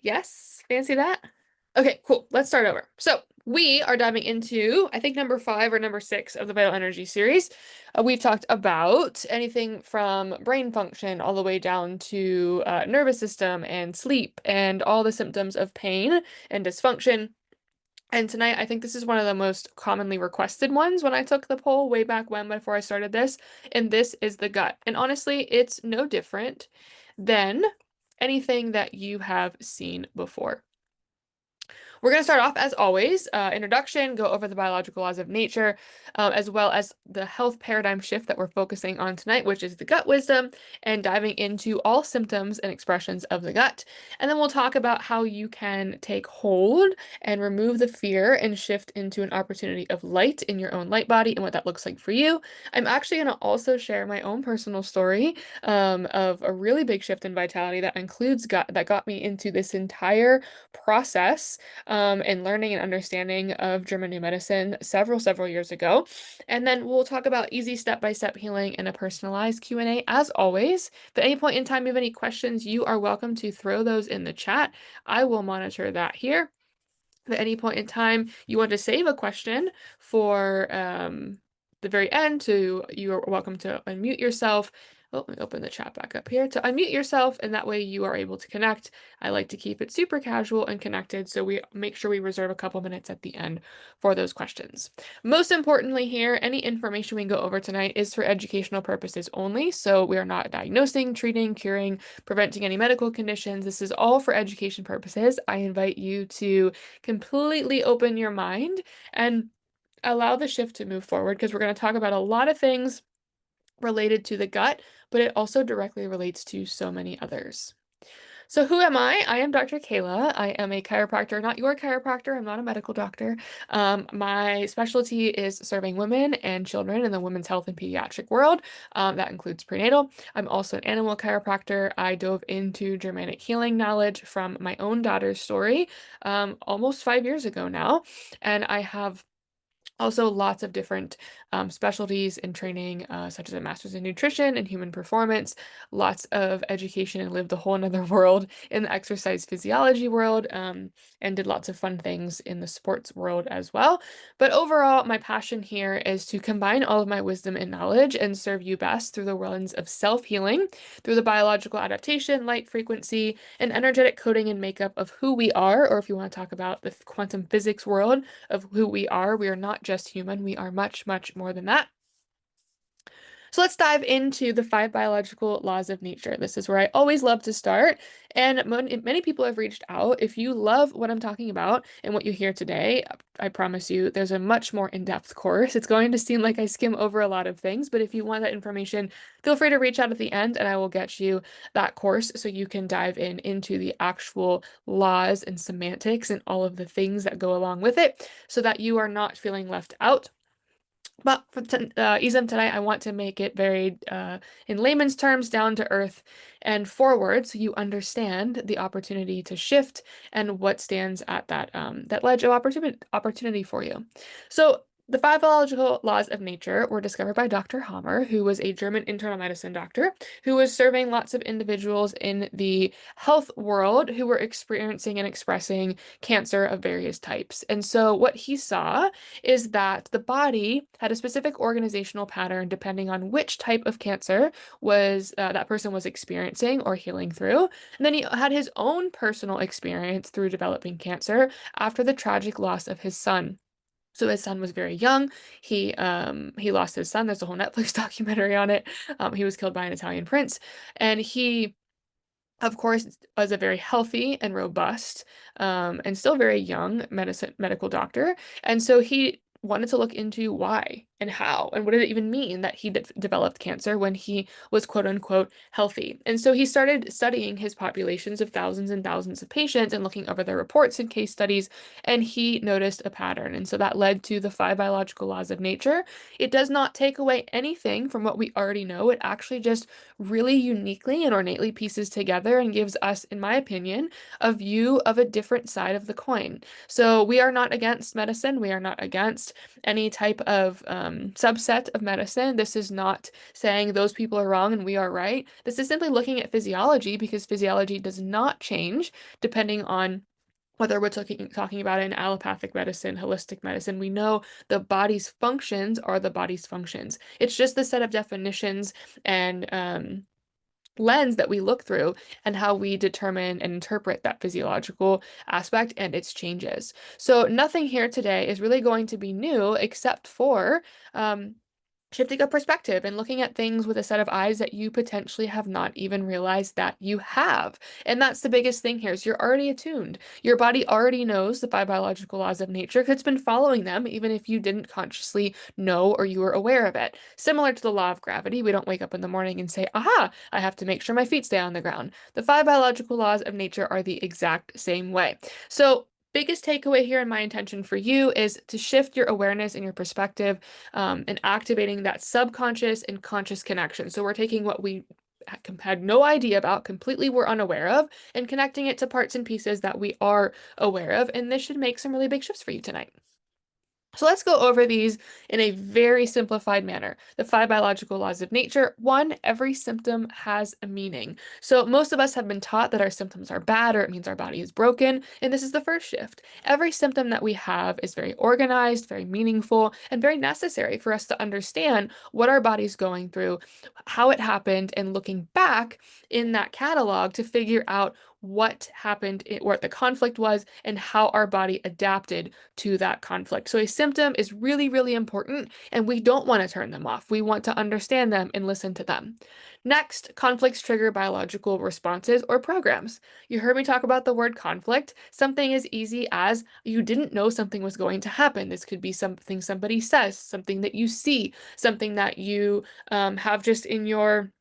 Yes, fancy that. Okay, cool. Let's start over. So we are diving into, I think, number 5 or number 6 of the Vital Energy series. We've talked about anything from brain function all the way down to nervous system and sleep and all the symptoms of pain and dysfunction. And tonight, I think this is one of the most commonly requested ones when I took the poll way back when before I started this. And this is the gut. And honestly, it's no different than anything that you have seen before. We're going to start off, as always, introduction, go over the biological laws of nature, as well as the health paradigm shift that we're focusing on tonight, which is the gut wisdom, and diving into all symptoms and expressions of the gut. And then we'll talk about how you can take hold and remove the fear and shift into an opportunity of light in your own light body and what that looks like for you. I'm actually going to also share my own personal story of a really big shift in vitality that includes gut, that got me into this entire process and learning and understanding of German New Medicine several years ago. And then we'll talk about easy step-by-step healing and a personalized Q&A as always. If at any point in time you have any questions, you are welcome to throw those in the chat. I will monitor that here. If at any point in time you want to save a question for the very end, you are welcome to unmute yourself. Oh, let me open the chat back up here to unmute yourself, and that way you are able to connect. I like to keep it super casual and connected, so we make sure we reserve a couple minutes at the end for those questions. Most importantly here, any information we go over tonight is for educational purposes only, so we are not diagnosing, treating, curing, preventing any medical conditions. This is all for education purposes. I invite you to completely open your mind and allow the shift to move forward, because we're going to talk about a lot of things related to the gut, but it also directly relates to so many others. So who am I? I am Dr. Kayla. I am a chiropractor, not your chiropractor. I'm not a medical doctor. My specialty is serving women and children in the women's health and pediatric world. That includes prenatal. I'm also an animal chiropractor. I dove into Germanic healing knowledge from my own daughter's story almost 5 years ago now. And I have also lots of different specialties in training, such as a master's in nutrition and human performance, lots of education, and lived a whole another world in the exercise physiology world, and did lots of fun things in the sports world as well. But overall, my passion here is to combine all of my wisdom and knowledge and serve you best through the lens of self-healing, through the biological adaptation, light frequency, and energetic coding and makeup of who we are, or if you want to talk about the quantum physics world of who we are not just human, we are much more than that. So let's dive into the 5 biological laws of nature. This is where I always love to start, and many people have reached out. If you love what I'm talking about and what you hear today, I promise you there's a much more in-depth course. It's going to seem like I skim over a lot of things, but if you want that information, feel free to reach out at the end and I will get you that course so you can dive into the actual laws and semantics and all of the things that go along with it so that you are not feeling left out. But for Ism tonight, I want to make it very, in layman's terms, down to earth and forward, so you understand the opportunity to shift and what stands at that ledge of opportunity for you. So the 5 biological laws of nature were discovered by Dr. Hammer, who was a German internal medicine doctor who was serving lots of individuals in the health world who were experiencing and expressing cancer of various types. And so what he saw is that the body had a specific organizational pattern depending on which type of cancer was that person was experiencing or healing through. And then he had his own personal experience through developing cancer after the tragic loss of his son. So his son was very young. He lost his son. There's a whole Netflix documentary on it. He was killed by an Italian prince, and he, of course, was a very healthy and robust, and still very young medical doctor. And so he wanted to look into why and how and what did it even mean that he developed cancer when he was quote unquote healthy. And so he started studying his populations of thousands and thousands of patients and looking over their reports and case studies, and he noticed a pattern. And so that led to the 5 biological laws of nature. It does not take away anything from what we already know. It actually just really uniquely and ornately pieces together and gives us, in my opinion, a view of a different side of the coin. So we are not against medicine. We are not against any type of subset of medicine. This is not saying those people are wrong and we are right. This is simply looking at physiology because physiology does not change depending on whether we're talking about it in allopathic medicine, holistic medicine. We know the body's functions are the body's functions. It's just the set of definitions and lens that we look through and how we determine and interpret that physiological aspect and its changes. So nothing here today is really going to be new except for shifting a perspective and looking at things with a set of eyes that you potentially have not even realized that you have. And that's the biggest thing here is you're already attuned. Your body already knows the five biological laws of nature because it's been following them even if you didn't consciously know or you were aware of it. Similar to the law of gravity, we don't wake up in the morning and say, aha, I have to make sure my feet stay on the ground. The five biological laws of nature are the exact same way. So biggest takeaway here and my intention for you is to shift your awareness and your perspective and activating that subconscious and conscious connection. So we're taking what we had no idea about, completely were unaware of, and connecting it to parts and pieces that we are aware of. And this should make some really big shifts for you tonight. So let's go over these in a very simplified manner. The five biological laws of nature. One, every symptom has a meaning. So most of us have been taught that our symptoms are bad or it means our body is broken, and this is the first shift. Every symptom that we have is very organized, very meaningful, and very necessary for us to understand what our body's going through, how it happened, and looking back in that catalog to figure out what happened, what the conflict was, and how our body adapted to that conflict. So a symptom is really, really important, and we don't want to turn them off. We want to understand them and listen to them. Next, conflicts trigger biological responses or programs. You heard me talk about the word conflict. Something as easy as you didn't know something was going to happen. This could be something somebody says, something that you see, something that you have just in your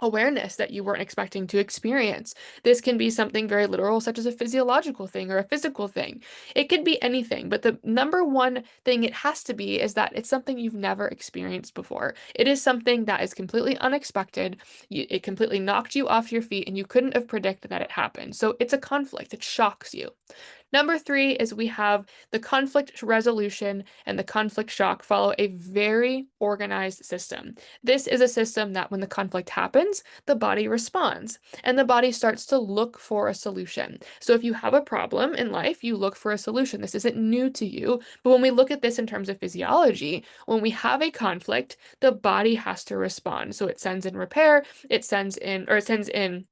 awareness that you weren't expecting to experience. This can be something very literal, such as a physiological thing or a physical thing. It could be anything, but the number one thing it has to be is that it's something you've never experienced before. It is something that is completely unexpected. It completely knocked you off your feet and you couldn't have predicted that it happened. So it's a conflict. It shocks you. Number three is we have the conflict resolution and the conflict shock follow a very organized system. This is a system that when the conflict happens, the body responds and the body starts to look for a solution. So if you have a problem in life, you look for a solution. This isn't new to you, but when we look at this in terms of physiology, when we have a conflict, the body has to respond. So it sends in repair, it sends in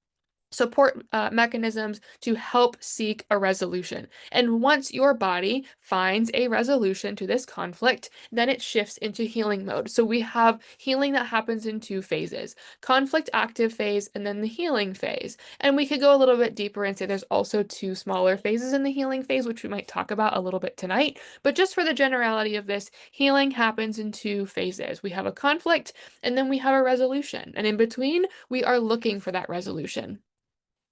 support mechanisms to help seek a resolution. And once your body finds a resolution to this conflict, then it shifts into healing mode. So we have healing that happens in two phases, conflict active phase and then the healing phase. And we could go a little bit deeper and say there's also two smaller phases in the healing phase, which we might talk about a little bit tonight. But just for the generality of this, healing happens in two phases. We have a conflict and then we have a resolution. And in between, we are looking for that resolution.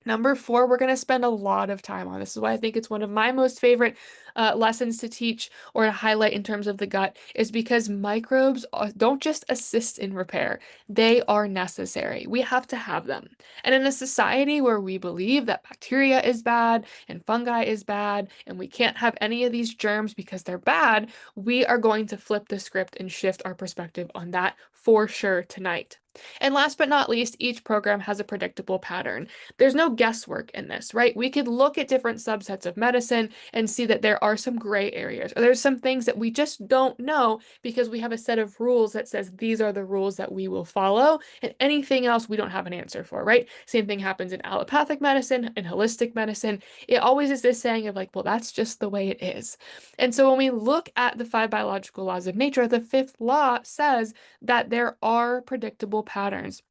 Number four, we're going to spend a lot of time on. This is why I think it's one of my most favorite lessons to teach or to highlight in terms of the gut, is because microbes don't just assist in repair, they are necessary. We have to have them. And in a society where we believe that bacteria is bad and fungi is bad, and we can't have any of these germs because they're bad, we are going to flip the script and shift our perspective on that for sure tonight. And last but not least, each program has a predictable pattern. There's no guesswork in this, right? We could look at different subsets of medicine and see that there are some gray areas, or there's some things that we just don't know because we have a set of rules that says these are the rules that we will follow, and anything else we don't have an answer for, right? Same thing happens in allopathic medicine and holistic medicine. It always is this saying of like, well, that's just the way it is. And so when we look at the five biological laws of nature, the fifth law says that there are predictable patterns.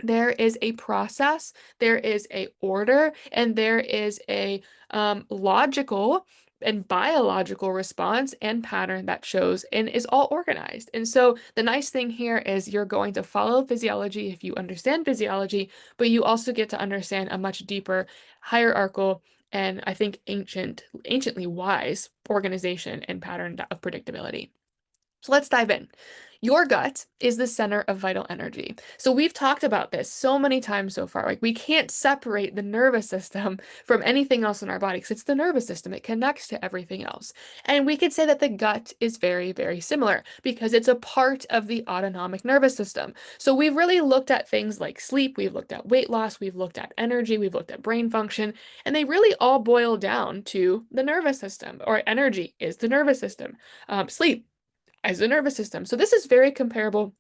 There is a process, there is a order, and there is a logical and biological response and pattern that shows and is all organized. And so the nice thing here is you're going to follow physiology if you understand physiology, but you also get to understand a much deeper hierarchical and I think anciently wise organization and pattern of predictability. So let's dive in. Your gut is the center of vital energy. So we've talked about this so many times so far. Like we can't separate the nervous system from anything else in our body because it's the nervous system. It connects to everything else. And we could say that the gut is very, very similar because it's a part of the autonomic nervous system. So we've really looked at things like sleep, we've looked at weight loss, we've looked at energy, we've looked at brain function, and they really all boil down to the nervous system, or energy is the nervous system. Sleep as the nervous system. So this is very comparable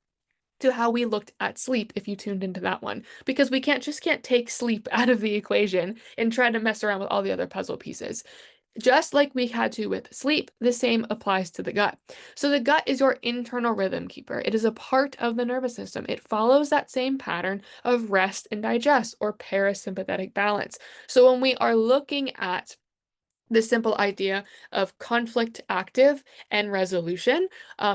to how we looked at sleep if you tuned into that one, because we can't take sleep out of the equation and try to mess around with all the other puzzle pieces. Just like we had to with sleep, the same applies to the gut. So the gut is your internal rhythm keeper. It is a part of the nervous system. It follows that same pattern of rest and digest, or parasympathetic balance. So when we are looking at the simple idea of conflict active and resolution.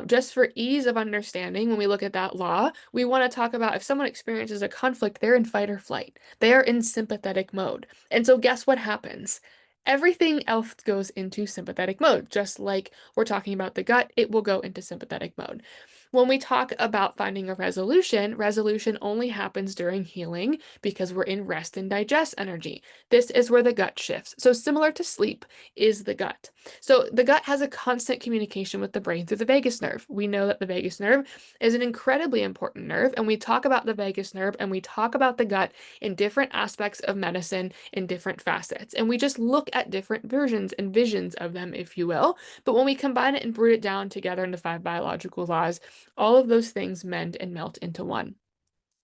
Just for ease of understanding, when we look at that law, we want to talk about if someone experiences a conflict, they're in fight or flight. They are in sympathetic mode. And so guess what happens? Everything else goes into sympathetic mode. Just like we're talking about the gut, it will go into sympathetic mode. When we talk about finding a resolution, resolution only happens during healing because we're in rest and digest energy. This is where the gut shifts. So similar to sleep is the gut. So the gut has a constant communication with the brain through the vagus nerve. We know that the vagus nerve is an incredibly important nerve, and we talk about the vagus nerve and we talk about the gut in different aspects of medicine in different facets. And we just look at different versions and visions of them, if you will. But when we combine it and root it down together into 5 biological laws, all of those things mend and melt into one.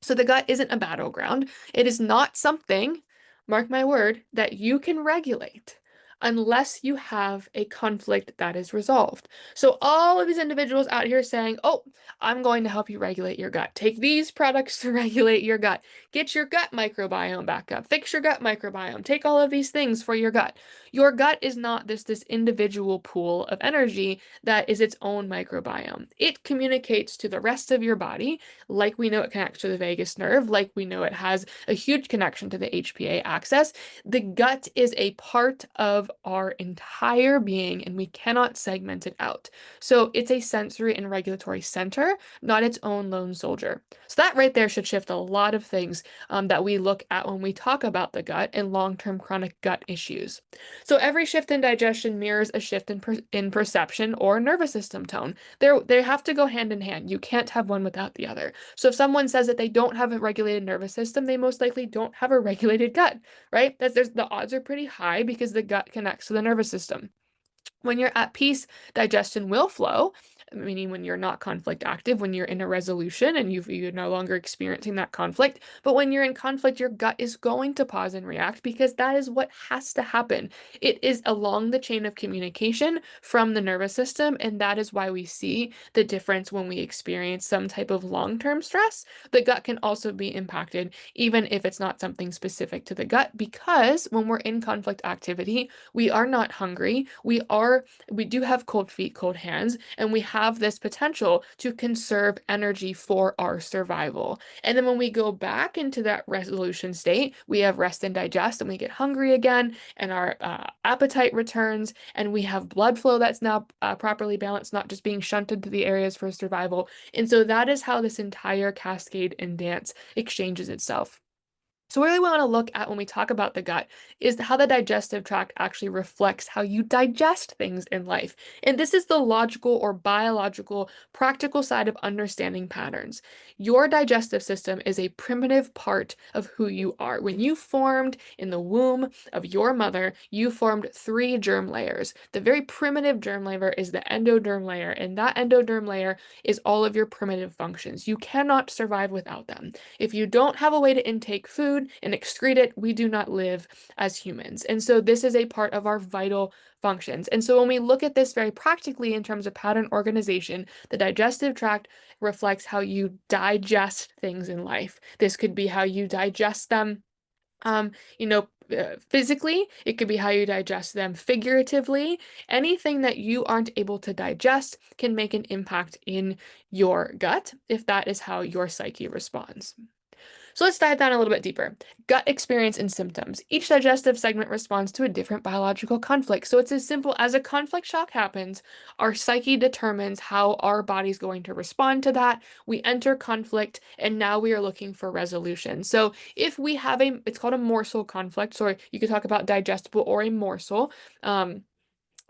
So the gut isn't a battleground. It is not something, mark my word, that you can regulate unless you have a conflict that is resolved. So all of these individuals out here saying, "Oh, I'm going to help you regulate your gut. Take these products to regulate your gut. Get your gut microbiome back up. Fix your gut microbiome. Take all of these things for your gut." Your gut is not this individual pool of energy that is its own microbiome. It communicates to the rest of your body, like we know it connects to the vagus nerve, like we know it has a huge connection to the HPA axis. The gut is a part of our entire being, and we cannot segment it out. So it's a sensory and regulatory center, not its own lone soldier. So that right there should shift a lot of things that we look at when we talk about the gut and long-term chronic gut issues. So every shift in digestion mirrors a shift in perception or nervous system tone. They have to go hand in hand. You can't have one without the other. So if someone says that they don't have a regulated nervous system, they most likely don't have a regulated gut, right? The odds are pretty high because the gut connects to the nervous system. When you're at peace, digestion will flow, meaning when you're not conflict active, when you're in a resolution and you're no longer experiencing that conflict. But when you're in conflict, your gut is going to pause and react because that is what has to happen. It is along the chain of communication from the nervous system, and that is why we see the difference when we experience some type of long-term stress. The gut can also be impacted, even if it's not something specific to the gut, because when we're in conflict activity, we are not hungry. We do have cold feet, cold hands, and we have this potential to conserve energy for our survival. And then when we go back into that resolution state, we have rest and digest, and we get hungry again, and our appetite returns, and we have blood flow that's now properly balanced, not just being shunted to the areas for survival. And so that is how this entire cascade and dance exchanges itself. So really what we want to look at when we talk about the gut is how the digestive tract actually reflects how you digest things in life. And this is the logical or biological practical side of understanding patterns. Your digestive system is a primitive part of who you are. When you formed in the womb of your mother, you formed 3 germ layers. The very primitive germ layer is the endoderm layer, and that endoderm layer is all of your primitive functions. You cannot survive without them. If you don't have a way to intake food and excrete it, we do not live as humans. And so this is a part of our vital functions. And so when we look at this very practically in terms of pattern organization, the digestive tract reflects how you digest things in life. This could be how you digest them, physically. It could be how you digest them figuratively. Anything that you aren't able to digest can make an impact in your gut if that is how your psyche responds. So let's dive down a little bit deeper. Gut experience and symptoms. Each digestive segment responds to a different biological conflict. So it's as simple as a conflict shock happens, our psyche determines how our body's going to respond to that. We enter conflict, and now we are looking for resolution. So if we have it's called a morsel conflict, so you could talk about digestible or a morsel.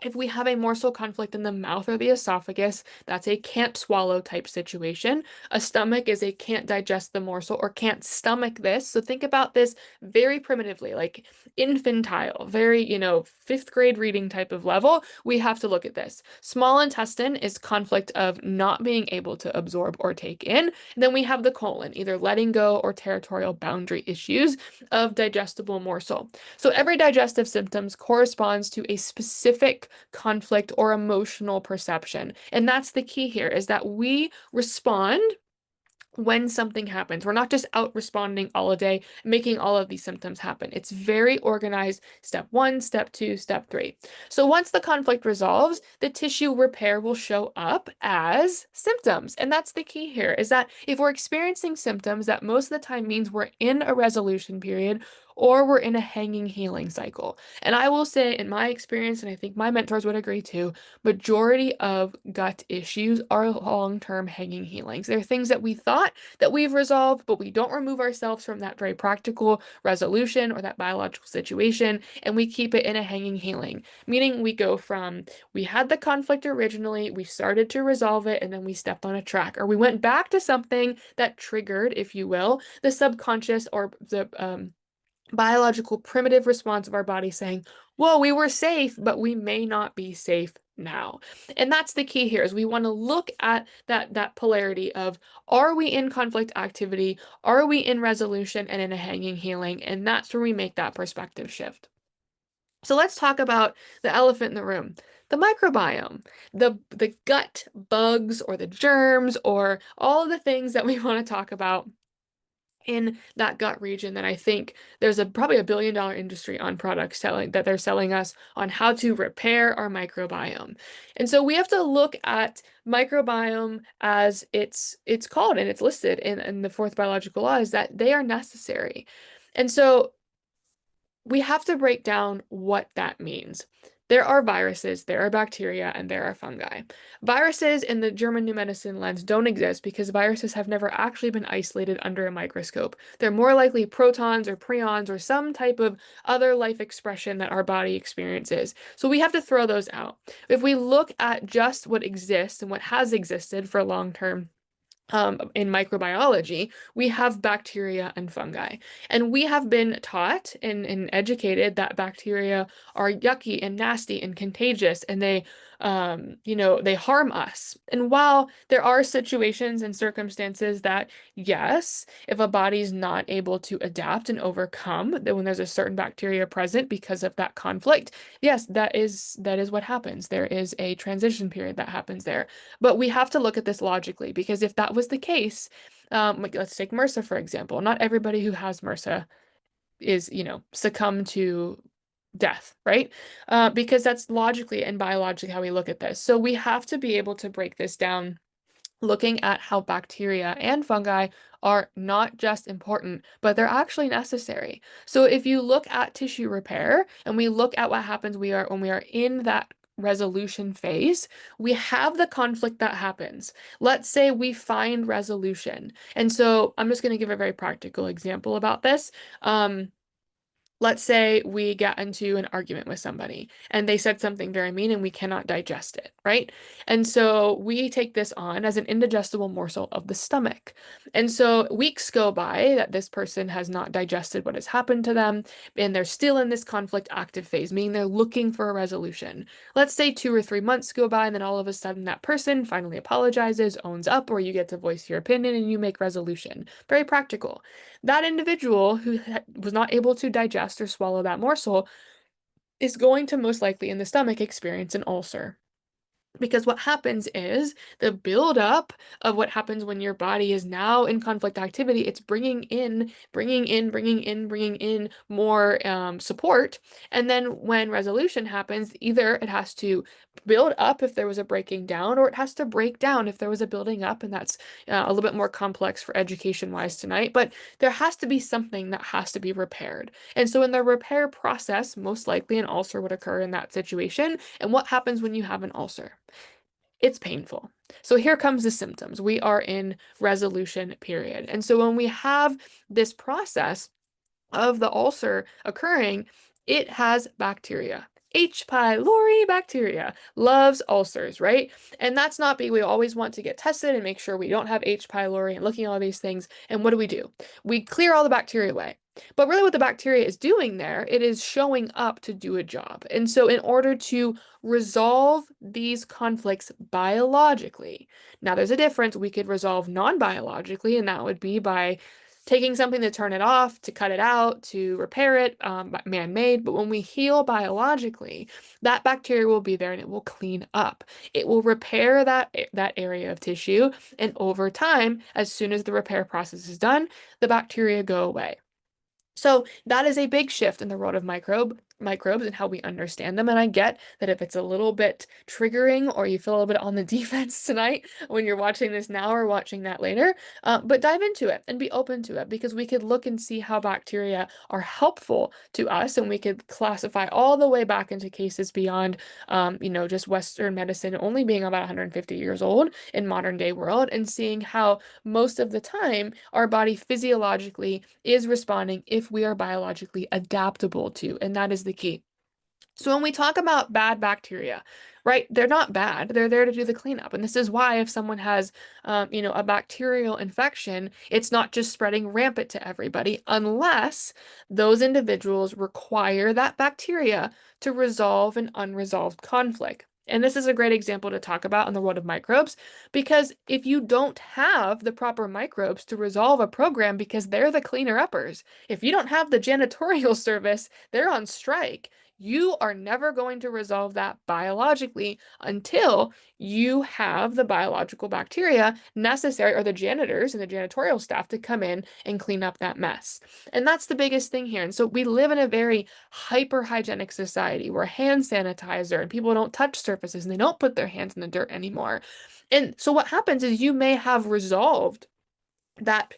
If we have a morsel conflict in the mouth or the esophagus, that's a can't swallow type situation. A stomach is a can't digest the morsel or can't stomach this. So think about this very primitively, like infantile, very, fifth grade reading type of level. We have to look at this. Small intestine is conflict of not being able to absorb or take in. And then we have the colon, either letting go or territorial boundary issues of digestible morsel. So every digestive symptoms corresponds to a specific conflict or emotional perception. And that's the key here is that we respond when something happens. We're not just out responding all day, making all of these symptoms happen. It's very organized. Step 1, step 2, step 3. So once the conflict resolves, the tissue repair will show up as symptoms. And that's the key here is that if we're experiencing symptoms, that most of the time means we're in a resolution period or we're in a hanging healing cycle. And I will say, in my experience, and I think my mentors would agree too, majority of gut issues are long-term hanging healings. They're things that we thought that we've resolved, but we don't remove ourselves from that very practical resolution or that biological situation, and we keep it in a hanging healing. Meaning we go from, we had the conflict originally, we started to resolve it, and then we stepped on a track, or we went back to something that triggered, if you will, the subconscious or the biological primitive response of our body saying, whoa, we were safe, but we may not be safe now. And that's the key here is we want to look at that polarity of, are we in conflict activity? Are we in resolution and in a hanging healing? And that's where we make that perspective shift. So let's talk about the elephant in the room, the microbiome, the gut bugs or the germs or all of the things that we want to talk about in that gut region. That I think there's probably $1 billion industry on products that they're selling us on how to repair our microbiome. And so we have to look at microbiome as it's called and it's listed in the fourth biological law is that they are necessary. And so we have to break down what that means. There are viruses, there are bacteria, and there are fungi. Viruses in the German New Medicine lens don't exist because viruses have never actually been isolated under a microscope. They're more likely protons or prions or some type of other life expression that our body experiences. So we have to throw those out. If we look at just what exists and what has existed for long term, in microbiology, we have bacteria and fungi. And we have been taught and educated that bacteria are yucky and nasty and contagious and they harm us. And while there are situations and circumstances that, yes, if a body's not able to adapt and overcome, that when there's a certain bacteria present because of that conflict, yes, that is what happens. There is a transition period that happens there. But we have to look at this logically because if that was the case, like let's take MRSA, for example. Not everybody who has MRSA is, succumb to death, right? Because that's logically and biologically how we look at this. So we have to be able to break this down, looking at how bacteria and fungi are not just important, but they're actually necessary. So if you look at tissue repair and we look at what happens when we are in that resolution phase, we have the conflict that happens. Let's say we find resolution. And so I'm just going to give a very practical example about this. Let's say we get into an argument with somebody and they said something very mean and we cannot digest it, right? And so we take this on as an indigestible morsel of the stomach. And so weeks go by that this person has not digested what has happened to them and they're still in this conflict active phase, meaning they're looking for a resolution. Let's say 2 or 3 months go by and then all of a sudden that person finally apologizes, owns up, or you get to voice your opinion and you make resolution. Very practical. That individual who was not able to digest or swallow that morsel is going to most likely in the stomach experience an ulcer. Because what happens is the buildup of what happens when your body is now in conflict activity, it's bringing in more support. And then when resolution happens, either it has to build up if there was a breaking down, or it has to break down if there was a building up. And that's a little bit more complex for education wise tonight. But there has to be something that has to be repaired. And so in the repair process, most likely an ulcer would occur in that situation. And what happens when you have an ulcer? It's painful. So here comes the symptoms. We are in resolution period. And so when we have this process of the ulcer occurring, it has bacteria. H. pylori bacteria loves ulcers, right? And that's not we always want to get tested and make sure we don't have H. pylori and looking at all these things. And what do? We clear all the bacteria away. But really what the bacteria is doing there, it is showing up to do a job. And so in order to resolve these conflicts biologically, now there's a difference. We could resolve non-biologically, and that would be by taking something to turn it off, to cut it out, to repair it, man-made. But when we heal biologically, that bacteria will be there and it will clean up. It will repair that area of tissue. And over time, as soon as the repair process is done, the bacteria go away. So that is a big shift in the world of microbes and how we understand them. And I get that if it's a little bit triggering or you feel a little bit on the defense tonight when you're watching this now or watching that later, but dive into it and be open to it, because we could look and see how bacteria are helpful to us, and we could classify all the way back into cases beyond, just Western medicine only being about 150 years old in modern day world, and seeing how most of the time our body physiologically is responding if we are biologically adaptable to, and that is the key. So when we talk about bad bacteria, right, they're not bad. They're there to do the cleanup. And this is why if someone has, a bacterial infection, it's not just spreading rampant to everybody unless those individuals require that bacteria to resolve an unresolved conflict. And this is a great example to talk about in the world of microbes, because if you don't have the proper microbes to resolve a program because they're the cleaner uppers, if you don't have the janitorial service, they're on strike. You are never going to resolve that biologically until you have the biological bacteria necessary, or the janitors and the janitorial staff, to come in and clean up that mess. And that's the biggest thing here. And so we live in a very hyper hygienic society where hand sanitizer and people don't touch surfaces and they don't put their hands in the dirt anymore. And so what happens is you may have resolved that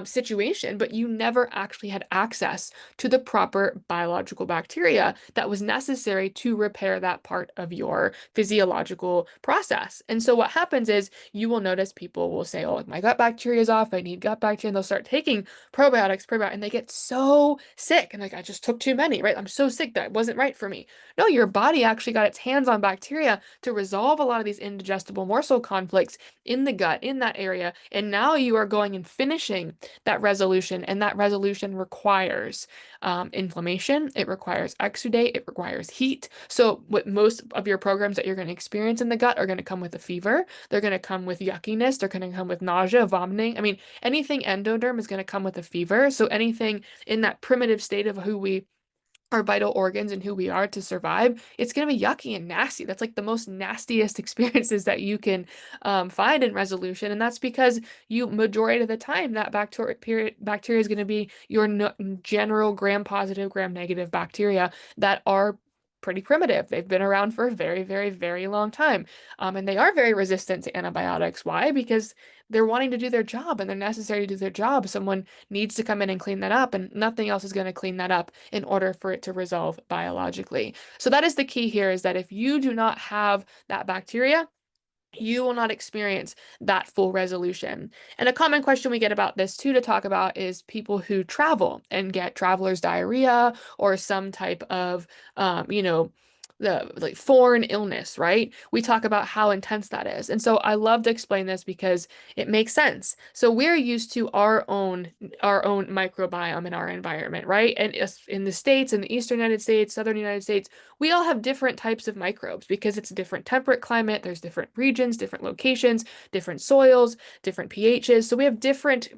situation, but you never actually had access to the proper biological bacteria that was necessary to repair that part of your physiological process. And so what happens is you will notice people will say, oh, my gut bacteria is off, I need gut bacteria, and they'll start taking probiotics, and they get so sick. And like, I just took too many, right? I'm so sick that wasn't right for me. No, your body actually got its hands on bacteria to resolve a lot of these indigestible morsel conflicts in the gut, in that area. And now you are going and finishing that resolution. And that resolution requires inflammation. It requires exudate. It requires heat. So what most of your programs that you're going to experience in the gut are going to come with a fever. They're going to come with yuckiness. They're going to come with nausea, vomiting. I mean, anything endoderm is going to come with a fever. So anything in that primitive state of our vital organs and who we are to survive, it's going to be yucky and nasty. That's like the most nastiest experiences that you can find in resolution. And that's because majority of the time, that bacteria is going to be your general gram-positive, gram-negative bacteria that are pretty primitive. They've been around for a very, very, very long time. And they are very resistant to antibiotics. Why? Because they're wanting to do their job and they're necessary to do their job. Someone needs to come in and clean that up, and nothing else is going to clean that up in order for it to resolve biologically. So that is the key here, is that if you do not have that bacteria, you will not experience that full resolution. And a common question we get about this too to talk about is people who travel and get traveler's diarrhea or some type of, the like foreign illness, right? We talk about how intense that is. And so I love to explain this because it makes sense. So we're used to our own microbiome in our environment, right? And in the States, in the Eastern United States, Southern United States, we all have different types of microbes because it's a different temperate climate. There's different regions, different locations, different soils, different pHs. So we have different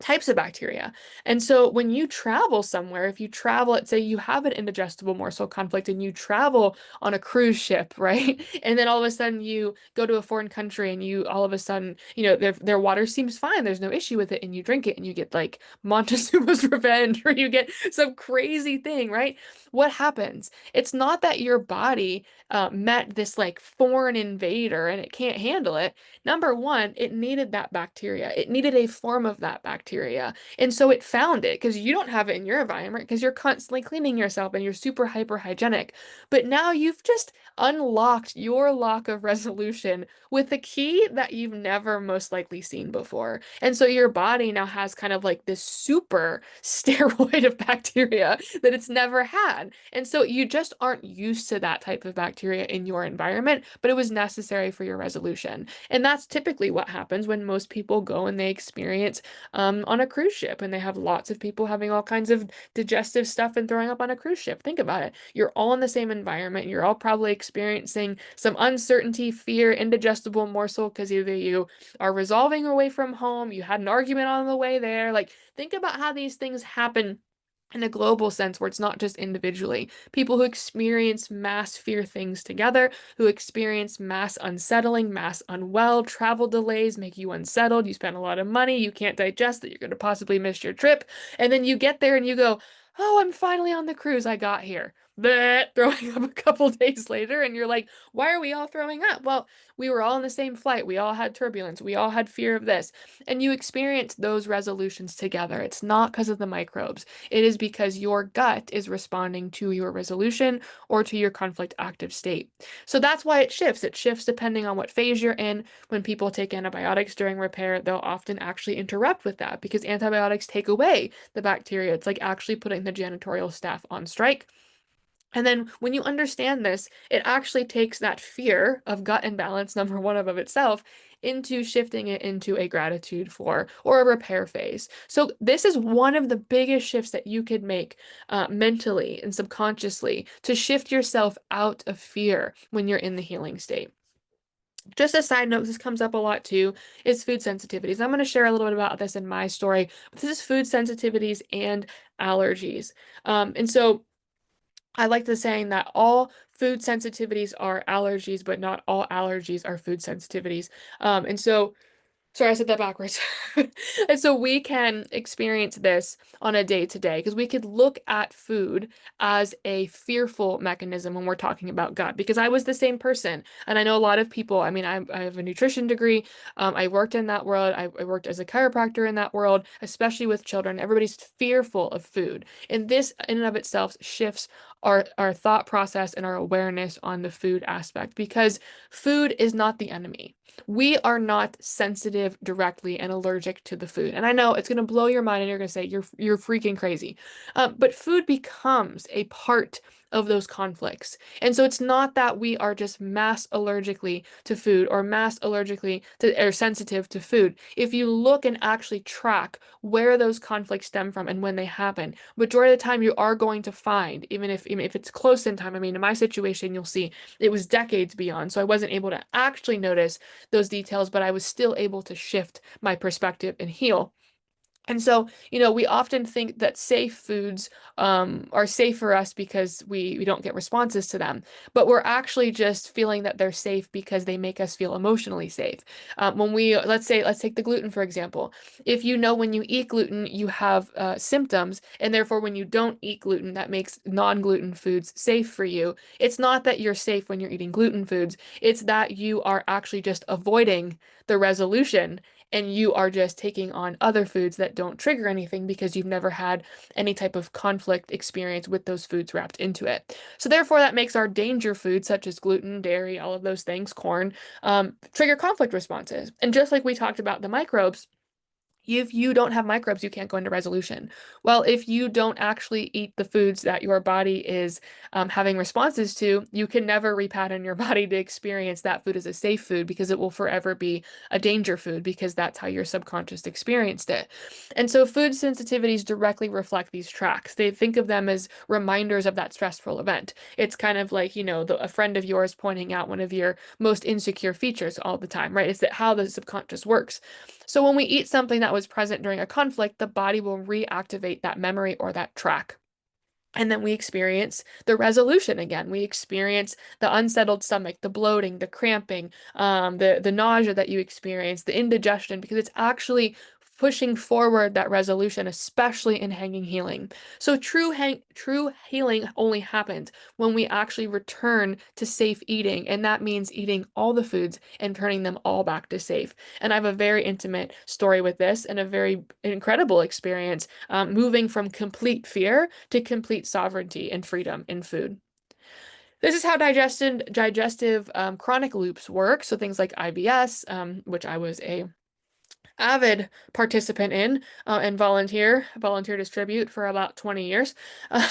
types of bacteria. And so when you travel somewhere, if you travel, let's say you have an indigestible morsel conflict and you travel on a cruise ship, right? And then all of a sudden you go to a foreign country and you all of a sudden, their water seems fine, there's no issue with it, and you drink it and you get like Montezuma's revenge or you get some crazy thing, right? What happens? It's not that your body met this like foreign invader and it can't handle it. Number one, it needed that bacteria. It needed a form of that bacteria. And so it found it because you don't have it in your environment because you're constantly cleaning yourself and you're super hyper hygienic. But now you've just unlocked your lock of resolution with a key that you've never most likely seen before. And so your body now has kind of like this super steroid of bacteria that it's never had. And so you just aren't used to that type of bacteria in your environment, but it was necessary for your resolution. And that's typically what happens when most people go and they experience on a cruise ship and they have lots of people having all kinds of digestive stuff and throwing up on a cruise ship. Think about it. You're all in the same environment. You're all probably experiencing some uncertainty, fear, indigestible morsel because either you are resolving away from home, you had an argument on the way there. Like, think about how these things happen in a global sense where it's not just individually. People who experience mass fear things together, who experience mass unsettling, mass unwell, travel delays make you unsettled, you spend a lot of money, you can't digest that you're going to possibly miss your trip, and then you get there and you go, oh, I'm finally on the cruise, I got here. Bleh, throwing up a couple days later, and you're like, why are we all throwing up? Well, we were all in the same flight, we all had turbulence, we all had fear of this, and you experience those resolutions together. It's not because of the microbes. It is because your gut is responding to your resolution or to your conflict active state. So that's why it shifts. It shifts depending on what phase you're in. When people take antibiotics during repair, they'll often actually interrupt with that because antibiotics take away the bacteria. It's like actually putting the janitorial staff on strike. And then when you understand this, it actually takes that fear of gut imbalance, number one of itself, into shifting it into a gratitude for or a repair phase. So this is one of the biggest shifts that you could make mentally and subconsciously to shift yourself out of fear when you're in the healing state. Just a side note, this comes up a lot too, is food sensitivities. I'm going to share a little bit about this in my story. But this is food sensitivities and allergies. And so I like the saying that all food sensitivities are allergies, but not all allergies are food sensitivities. And so Sorry, I said that backwards. And so we can experience this on a day to day because we could look at food as a fearful mechanism when we're talking about gut. Because I was the same person. And I know a lot of people, I mean, I have a nutrition degree. I worked in that world. I worked as a chiropractor in that world, especially with children. Everybody's fearful of food. And this, in and of itself, shifts our thought process and our awareness on the food aspect because food is not the enemy. We are not sensitive directly and allergic to the food. And I know it's going to blow your mind and you're going to say you're freaking crazy. But food becomes a part of those conflicts. And so it's not that we are just mass allergically to food or mass allergically to or sensitive to food. If you look and actually track where those conflicts stem from and when they happen, majority of the time you are going to find, even if it's close in time. I mean, in my situation, you'll see it was decades beyond. So I wasn't able to actually notice those details, but I was still able to shift my perspective and heal. And so, we often think that safe foods are safe for us because we don't get responses to them. But we're actually just feeling that they're safe because they make us feel emotionally safe. Let's take the gluten, for example. If you know when you eat gluten, you have symptoms, and therefore when you don't eat gluten, that makes non-gluten foods safe for you. It's not that you're safe when you're eating gluten foods. It's that you are actually just avoiding the resolution and you are just taking on other foods that don't trigger anything because you've never had any type of conflict experience with those foods wrapped into it. So therefore, that makes our danger foods, such as gluten, dairy, all of those things, corn, trigger conflict responses. And just like we talked about the microbes, if you don't have microbes, you can't go into resolution. Well, if you don't actually eat the foods that your body is having responses to, you can never repattern your body to experience that food as a safe food because it will forever be a danger food because that's how your subconscious experienced it. And so food sensitivities directly reflect these tracks. They think of them as reminders of that stressful event. It's kind of like, a friend of yours pointing out one of your most insecure features all the time, right? It's that how the subconscious works. So when we eat something that was present during a conflict, the body will reactivate that memory or that track. And then we experience the resolution again. We experience the unsettled stomach, the bloating, the cramping, the nausea that you experience, the indigestion, because it's actually pushing forward that resolution, especially in hanging healing. So true healing only happens when we actually return to safe eating, and that means eating all the foods and turning them all back to safe. And I have a very intimate story with this and a very incredible experience moving from complete fear to complete sovereignty and freedom in food. This is how digestive chronic loops work. So things like IBS, which I was a avid participant in and volunteer distribute for about 20 years um,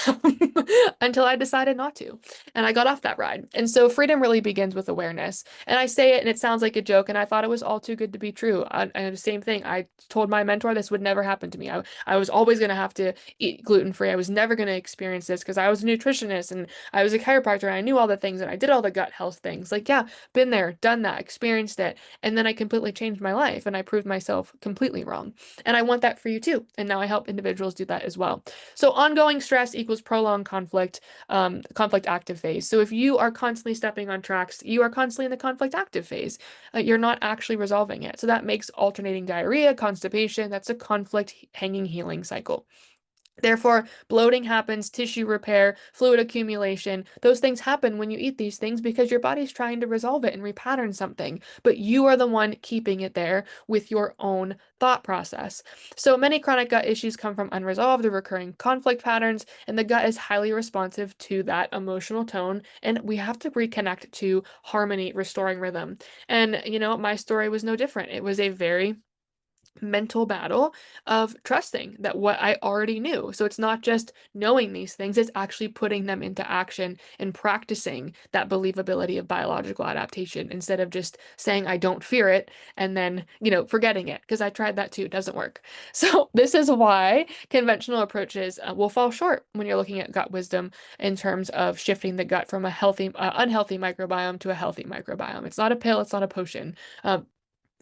until I decided not to. And I got off that ride. And so freedom really begins with awareness. And I say it and it sounds like a joke, and I thought it was all too good to be true. And the same thing, I told my mentor this would never happen to me. I was always going to have to eat gluten-free. I was never going to experience this because I was a nutritionist and I was a chiropractor and I knew all the things and I did all the gut health things. Like, yeah, been there, done that, experienced it. And then I completely changed my life and I proved myself completely wrong. And I want that for you too. And now I help individuals do that as well. So ongoing stress equals prolonged conflict, conflict active phase. So if you are constantly stepping on tracks, you are constantly in the conflict active phase. You're not actually resolving it. So that makes alternating diarrhea, constipation. That's a conflict hanging healing cycle. Therefore, bloating happens, tissue repair, fluid accumulation. Those things happen when you eat these things because your body's trying to resolve it and repattern something, but you are the one keeping it there with your own thought process. So many chronic gut issues come from unresolved or recurring conflict patterns, and the gut is highly responsive to that emotional tone, and we have to reconnect to harmony, restoring rhythm. And, my story was no different. It was a very mental battle of trusting that what I already knew. So it's not just knowing these things, it's actually putting them into action and practicing that believability of biological adaptation instead of just saying I don't fear it and then, forgetting it, because I tried that too, it doesn't work. So this is why conventional approaches will fall short when you're looking at gut wisdom in terms of shifting the gut from a unhealthy microbiome to a healthy microbiome. It's not a pill, it's not a potion.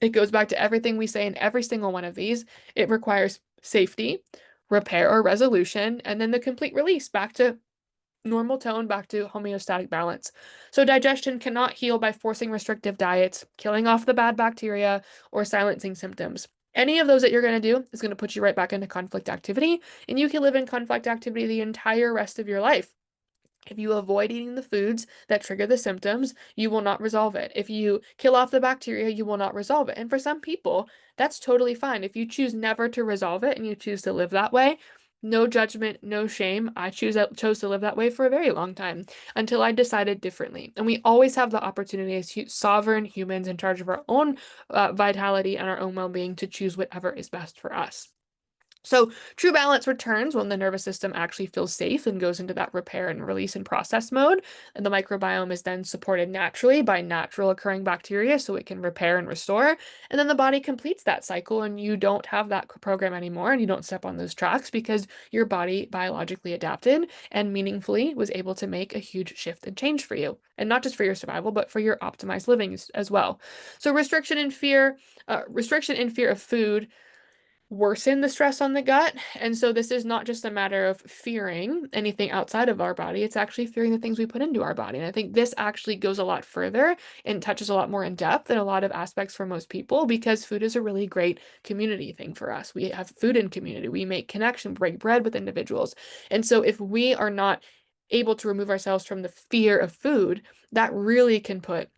It goes back to everything we say in every single one of these. It requires safety, repair or resolution, and then the complete release back to normal tone, back to homeostatic balance. So digestion cannot heal by forcing restrictive diets, killing off the bad bacteria, or silencing symptoms. Any of those that you're going to do is going to put you right back into conflict activity, and you can live in conflict activity the entire rest of your life. If you avoid eating the foods that trigger the symptoms, you will not resolve it. If you kill off the bacteria, you will not resolve it. And for some people, that's totally fine. If you choose never to resolve it and you choose to live that way, no judgment, no shame. I chose to live that way for a very long time until I decided differently. And we always have the opportunity as sovereign humans in charge of our own vitality and our own well-being to choose whatever is best for us. So true balance returns when the nervous system actually feels safe and goes into that repair and release and process mode. And the microbiome is then supported naturally by natural occurring bacteria so it can repair and restore. And then the body completes that cycle and you don't have that program anymore and you don't step on those tracks because your body biologically adapted and meaningfully was able to make a huge shift and change for you. And not just for your survival, but for your optimized living as well. So restriction and fear of food worsen the stress on the gut. And so this is not just a matter of fearing anything outside of our body, it's actually fearing the things we put into our body. And I think this actually goes a lot further and touches a lot more in depth than a lot of aspects for most people because food is a really great community thing for us. We have food in community, we make connection, break bread with individuals. And so if we are not able to remove ourselves from the fear of food, that really can put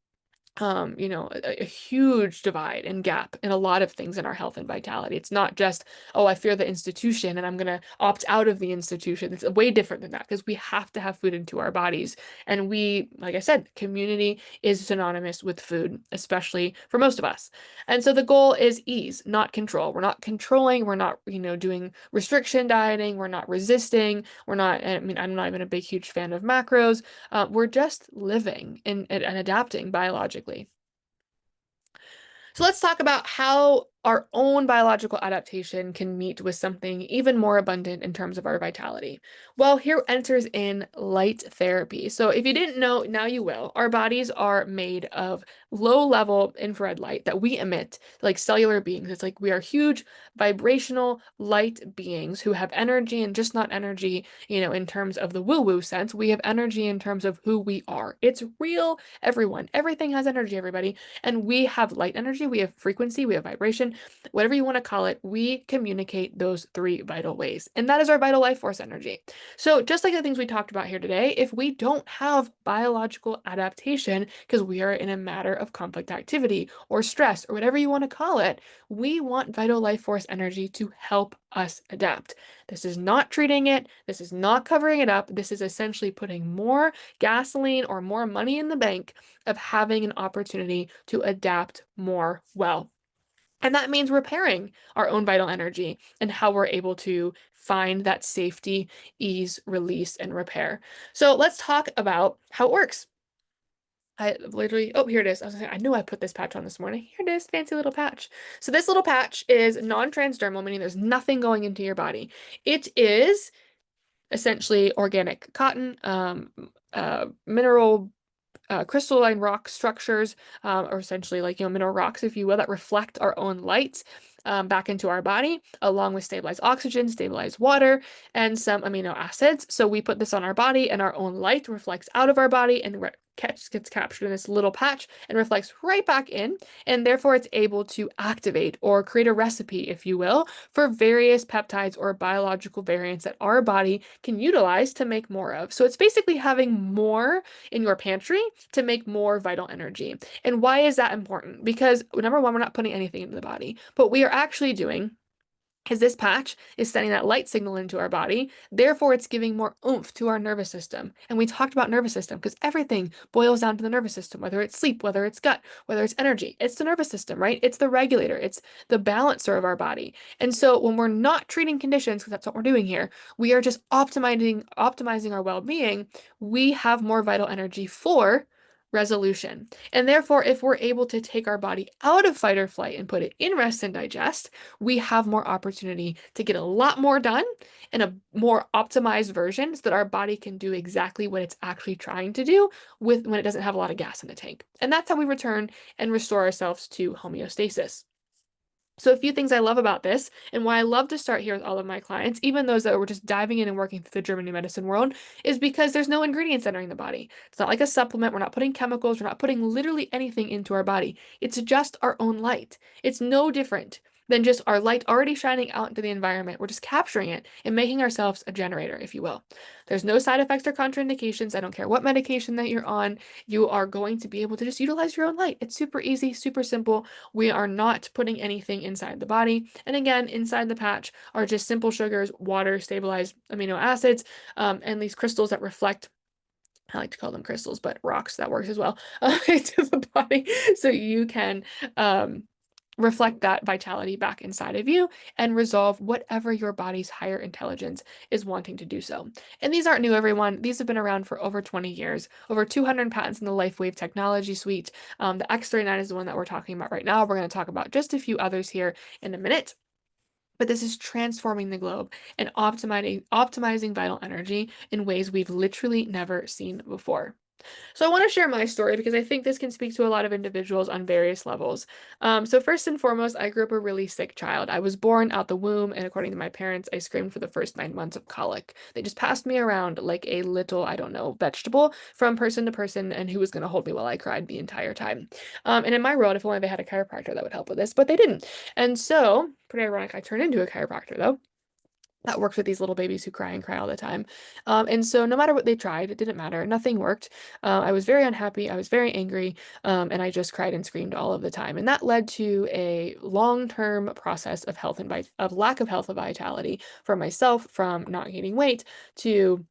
a huge divide and gap in a lot of things in our health and vitality. It's not just, oh, I fear the institution and I'm going to opt out of the institution. It's way different than that because we have to have food into our bodies. And we, like I said, community is synonymous with food, especially for most of us. And so the goal is ease, not control. We're not controlling. We're not, doing restriction dieting. We're not resisting. I'm not even a big, huge fan of macros. We're just living and adapting biologically. So let's talk about how our own biological adaptation can meet with something even more abundant in terms of our vitality? Well, here enters in light therapy. So if you didn't know, now you will. Our bodies are made of low-level infrared light that we emit, like cellular beings. It's like we are huge vibrational light beings who have energy, and just not energy, in terms of the woo-woo sense. We have energy in terms of who we are. It's real, everyone. Everything has energy, everybody. And we have light energy, we have frequency, we have vibration, whatever you want to call it. We communicate those three vital ways. And that is our vital life force energy. So just like the things we talked about here today, if we don't have biological adaptation because we are in a matter of conflict activity or stress or whatever you want to call it, we want vital life force energy to help us adapt. This is not treating it. This is not covering it up. This is essentially putting more gasoline or more money in the bank of having an opportunity to adapt more well. And that means repairing our own vital energy and how we're able to find that safety, ease, release, and repair. So let's talk about how it works. I literally, oh, here it is. I knew I put this patch on this morning. Here it is, fancy little patch. So this little patch is non-transdermal, meaning there's nothing going into your body. It is essentially organic cotton, mineral crystalline rock structures, or essentially like, mineral rocks, if you will, that reflect our own light back into our body, along with stabilized oxygen, stabilized water, and some amino acids. So we put this on our body, and our own light reflects out of our body and gets captured in this little patch and reflects right back in, and therefore it's able to activate or create a recipe, if you will, for various peptides or biological variants that our body can utilize to make more of. So it's basically having more in your pantry to make more vital energy. And why is that important? Because number one, we're not putting anything into the body, but we are actually doing is this patch is sending that light signal into our body. Therefore, it's giving more oomph to our nervous system. And we talked about nervous system because everything boils down to the nervous system, whether it's sleep, whether it's gut, whether it's energy. It's the nervous system, right? It's the regulator. It's the balancer of our body. And so when we're not treating conditions, because that's what we're doing here, we are just optimizing our well-being. We have more vital energy for resolution. And therefore, if we're able to take our body out of fight or flight and put it in rest and digest, we have more opportunity to get a lot more done in a more optimized version so that our body can do exactly what it's actually trying to do when it doesn't have a lot of gas in the tank. And that's how we return and restore ourselves to homeostasis. So a few things I love about this and why I love to start here with all of my clients, even those that were just diving in and working through the German New Medicine world, is because there's no ingredients entering the body. It's not like a supplement. We're not putting chemicals. We're not putting literally anything into our body. It's just our own light. It's no different than just our light already shining out into the environment. We're just capturing it and making ourselves a generator, if you will. There's no side effects or contraindications. I don't care what medication that you're on. You are going to be able to just utilize your own light. It's super easy, super simple. We are not putting anything inside the body. And again, inside the patch are just simple sugars, water, stabilized amino acids, and these crystals that reflect, I like to call them crystals, but rocks, that works as well, into the body. So you can reflect that vitality back inside of you and resolve whatever your body's higher intelligence is wanting to do so. And these aren't new, everyone. These have been around for over 20 years, over 200 patents in the LifeWave technology suite. The X39 is the one that we're talking about right now. We're going to talk about just a few others here in a minute. But this is transforming the globe and optimizing vital energy in ways we've literally never seen before. So I want to share my story because I think this can speak to a lot of individuals on various levels. So first and foremost, I grew up a really sick child. I was born out the womb, and according to my parents, I screamed for the first 9 months of colic. They just passed me around like a little, I don't know, vegetable from person to person, and who was going to hold me while I cried the entire time. And in my world, if only they had a chiropractor that would help with this, but they didn't. And so, pretty ironic, I turned into a chiropractor though. That works with these little babies who cry and cry all the time. And so no matter what they tried, it didn't matter. Nothing worked. I was very unhappy. I was very angry. And I just cried and screamed all of the time. And that led to a long-term process of of lack of health and vitality for myself, from not gaining weight to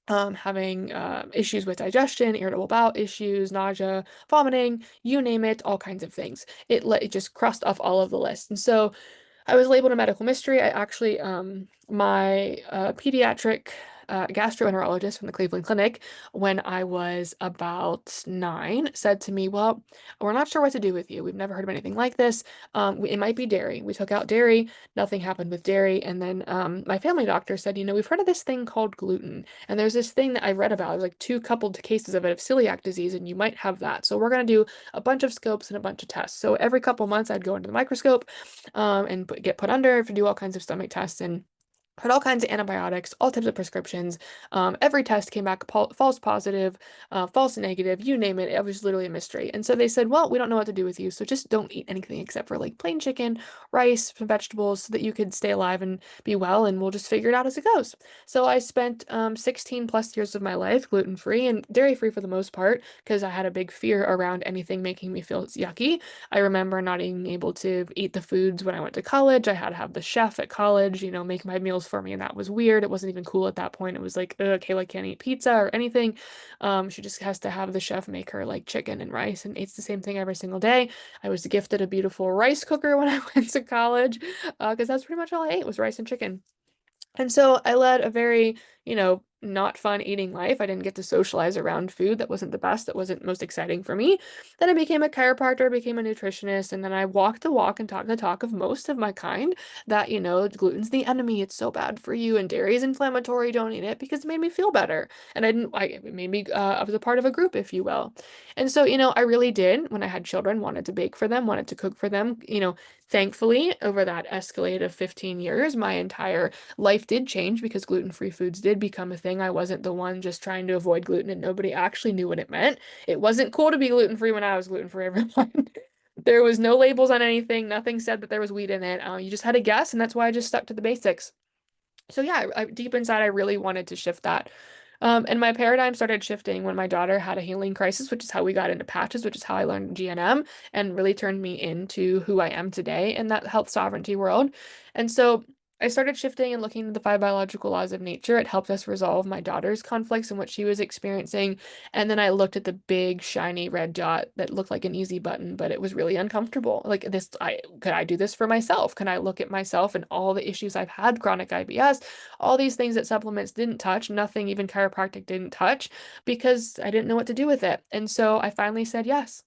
having issues with digestion, irritable bowel issues, nausea, vomiting, you name it, all kinds of things. It just crossed off all of the lists. And so I was labeled a medical mystery. I actually, my pediatric gastroenterologist from the Cleveland Clinic, when I was about 9, said to me, well, we're not sure what to do with you. We've never heard of anything like this. It might be dairy. We took out dairy. Nothing happened with dairy. And then my family doctor said, we've heard of this thing called gluten. And there's this thing that I read about. There's like 2 coupled cases of it of celiac disease, and you might have that. So we're going to do a bunch of scopes and a bunch of tests. So every couple months, I'd go into the microscope and get put under to do all kinds of stomach tests and had all kinds of antibiotics, all types of prescriptions. Every test came back false positive, false negative, you name it. It was literally a mystery. And so they said, well, we don't know what to do with you, so just don't eat anything except for like plain chicken, rice, some vegetables, so that you could stay alive and be well, and we'll just figure it out as it goes. So I spent 16 plus years of my life gluten-free and dairy-free for the most part, because I had a big fear around anything making me feel yucky. I remember not being able to eat the foods when I went to college. I had to have the chef at college, make my meals for me, and that was weird. It wasn't even cool at that point. It was like, Kayla can't eat pizza or anything. She just has to have the chef make her like chicken and rice and eats the same thing every single day. I was gifted a beautiful rice cooker when I went to college, because that's pretty much all I ate was rice and chicken. And so I led a very, not fun eating life. I didn't get to socialize around food. That wasn't the best. That wasn't most exciting for me. Then I became a chiropractor, became a nutritionist, and then I walked the walk and talked the talk of most of my kind that, gluten's the enemy. It's so bad for you, and dairy is inflammatory. Don't eat it, because it made me feel better. And it made me, I was a part of a group, if you will. And so, I really did, when I had children, wanted to bake for them, wanted to cook for them. Thankfully, over that escalade of 15 years, my entire life did change, because gluten-free foods did become a thing. I wasn't the one just trying to avoid gluten and nobody actually knew what it meant. It wasn't cool to be gluten-free when I was gluten-free, everyone. There was no labels on anything. Nothing said that there was wheat in it. You just had to guess, and that's why I just stuck to the basics. So yeah, deep inside, I really wanted to shift that. And my paradigm started shifting when my daughter had a healing crisis, which is how we got into patches, which is how I learned GNM, and really turned me into who I am today in that health sovereignty world. And so I started shifting and looking at the 5 biological laws of nature. It helped us resolve my daughter's conflicts and what she was experiencing. And then I looked at the big shiny red dot that looked like an easy button, but it was really uncomfortable. Like this, could I do this for myself? Can I look at myself and all the issues I've had, chronic IBS, all these things that supplements didn't touch, nothing even chiropractic didn't touch, because I didn't know what to do with it. And so I finally said yes.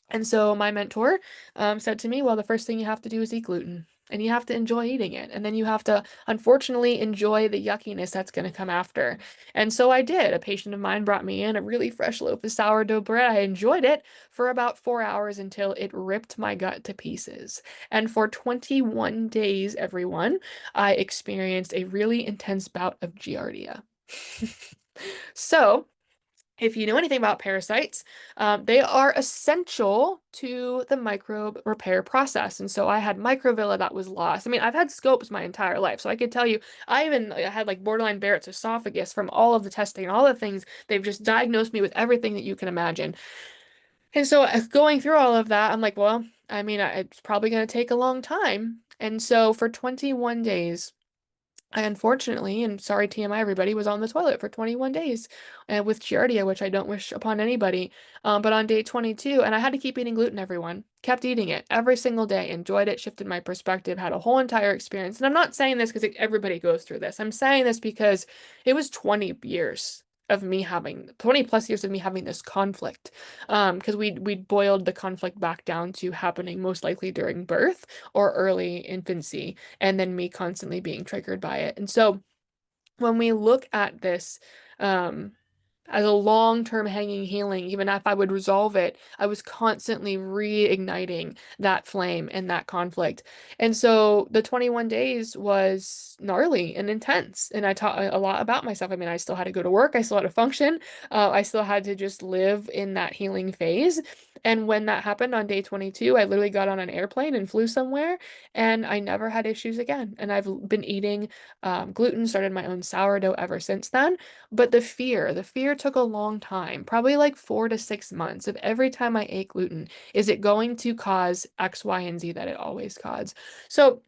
And so my mentor said to me, well, the first thing you have to do is eat gluten. And you have to enjoy eating it. And then you have to, unfortunately, enjoy the yuckiness that's going to come after. And so I did. A patient of mine brought me in a really fresh loaf of sourdough bread. I enjoyed it for about 4 hours until it ripped my gut to pieces. And for 21 days, everyone, I experienced a really intense bout of giardia. So, if you know anything about parasites, they are essential to the microbe repair process. And so I had microvilla that was lost. I mean, I've had scopes my entire life, so I could tell you, I had like borderline Barrett's esophagus from all of the testing and all the things. They've just diagnosed me with everything that you can imagine. And so going through all of that, I'm like, well, I mean, it's probably going to take a long time. And so for 21 days, I unfortunately, and sorry TMI everybody, was on the toilet for 21 days with Giardia, which I don't wish upon anybody. But on day 22, and I had to keep eating gluten, everyone. Kept eating it every single day, enjoyed it, shifted my perspective, had a whole entire experience. And I'm not saying this because everybody goes through this. I'm saying this because it was 20 years of me having 20 plus years of me having this conflict, because we boiled the conflict back down to happening most likely during birth or early infancy, and then me constantly being triggered by it. And so when we look at this, as a long-term hanging healing, even if I would resolve it, I was constantly reigniting that flame and that conflict. And so the 21 days was gnarly and intense. And I taught a lot about myself. I mean, I still had to go to work. I still had to function. I still had to just live in that healing phase. And when that happened on day 22, I literally got on an airplane and flew somewhere, and I never had issues again. And I've been eating gluten, started my own sourdough ever since then. But the fear took a long time, probably like 4 to 6 months of every time I ate gluten, is it going to cause X, Y, and Z that it always causes? So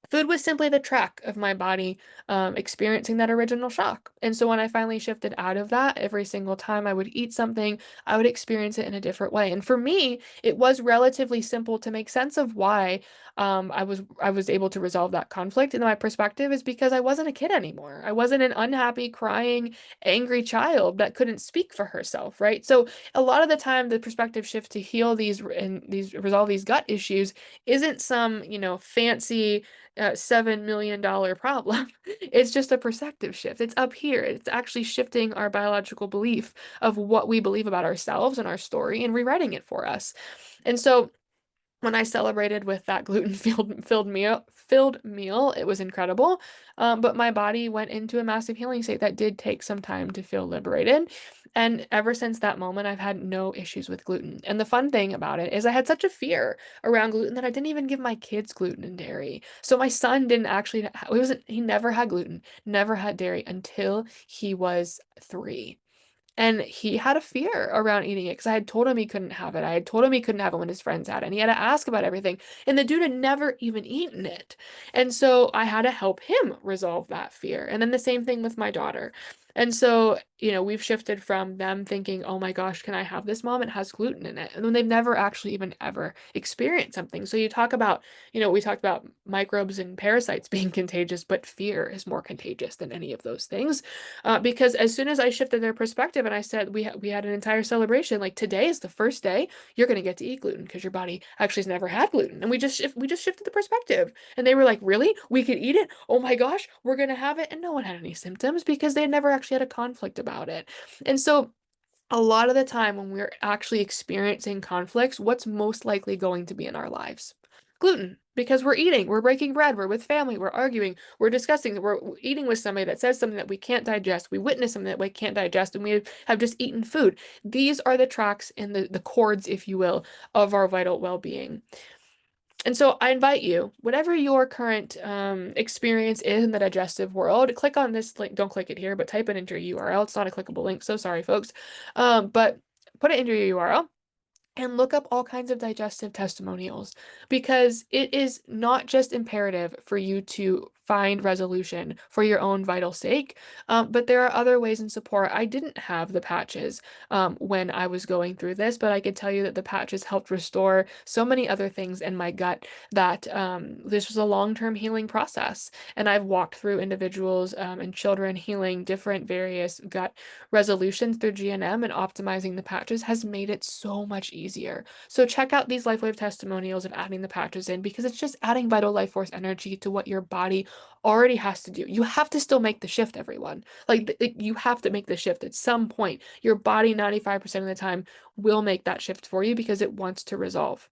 Food was simply the track of my body experiencing that original shock. And so when I finally shifted out of that, every single time I would eat something, I would experience it in a different way. And for me, it was relatively simple to make sense of why I was able to resolve that conflict. And my perspective is because I wasn't a kid anymore. I wasn't an unhappy, crying, angry child that couldn't speak for herself, right? So a lot of the time, the perspective shift to heal these resolve these gut issues isn't some, fancy $7 million problem. It's just a perspective shift. It's up here. It's actually shifting our biological belief of what we believe about ourselves and our story and rewriting it for us. And so when I celebrated with that gluten filled meal, it was incredible. But my body went into a massive healing state that did take some time to feel liberated. And ever since that moment, I've had no issues with gluten. And the fun thing about it is I had such a fear around gluten that I didn't even give my kids gluten and dairy. So my son didn't actually, he never had gluten, never had dairy until he was 3. And he had a fear around eating it because I had told him he couldn't have it. I had told him he couldn't have it when his friends had it. And he had to ask about everything. And the dude had never even eaten it. And so I had to help him resolve that fear. And then the same thing with my daughter. And so, we've shifted from them thinking, oh my gosh, can I have this, mom? It has gluten in it. And then they've never actually even ever experienced something. So you talk about, we talked about microbes and parasites being contagious, but fear is more contagious than any of those things. Because as soon as I shifted their perspective and I said we had an entire celebration, like today is the first day you're gonna get to eat gluten because your body actually has never had gluten, and we just shifted the perspective, and they were like, really? We could eat it? Oh my gosh, we're gonna have it, and no one had any symptoms because they had never actually had a conflict about it, and so a lot of the time when we're actually experiencing conflicts, what's most likely going to be in our lives? Gluten, because we're eating, we're breaking bread, we're with family, we're arguing, we're discussing, we're eating with somebody that says something that we can't digest, we witness something that we can't digest, and we have just eaten food. These are the tracks and the chords, if you will, of our vital well-being. And so I invite you, whatever your current experience is in the digestive world, click on this link. Don't click it here, but type it into your URL. It's not a clickable link, so sorry, folks. But put it into your URL and look up all kinds of digestive testimonials because it is not just imperative for you to find resolution for your own vital sake, but there are other ways in support. I didn't have the patches when I was going through this, but I could tell you that the patches helped restore so many other things in my gut that this was a long-term healing process. And I've walked through individuals and children healing different various gut resolutions through GNM, and optimizing the patches has made it so much easier. So check out these LifeWave testimonials of adding the patches in because it's just adding vital life force energy to what your body already has to do. You have to still make the shift, everyone. You have to make the shift at some point. Your body 95% of the time will make that shift for you because it wants to resolve.